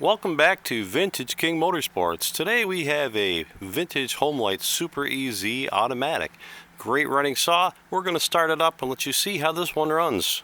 Welcome back to Vintage King Motorsports. Today we have a vintage Homelite Super EZ automatic. Great running saw. We're going to start it up and let you see how this one runs.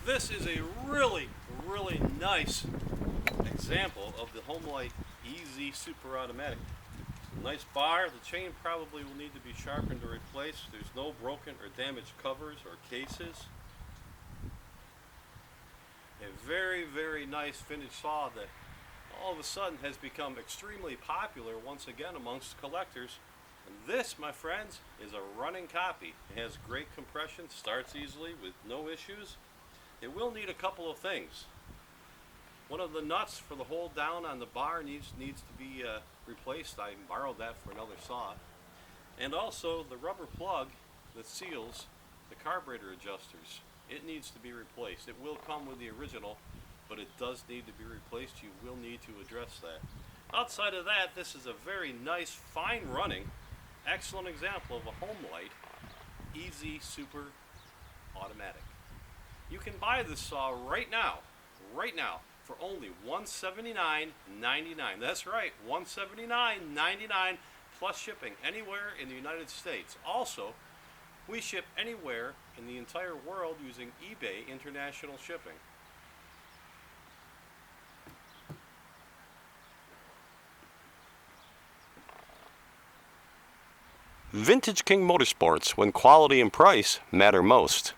This is a really nice example of the Homelite EZ Super Automatic. Nice bar. The chain probably will need to be sharpened or replaced. There's no broken or damaged covers or cases. A very nice vintage saw that all of a sudden has become extremely popular once again amongst collectors. And this, my friends, is a running copy. It has great compression, starts easily with no issues. It will need a couple of things. One of the nuts for the hold down on the bar needs to be replaced. I borrowed that for another saw. And also the rubber plug that seals the carburetor adjusters. It needs to be replaced. It will come with the original, but it does need to be replaced. You will need to address that. Outside of that, this is a very nice, fine running, excellent example of a Homelite EZ Super Automatic. You can buy this saw right now, for only $179.99. That's right, $179.99 plus shipping anywhere in the United States. Also, we ship anywhere in the entire world using eBay International Shipping. Vintage King Motorsports, when quality and price matter most.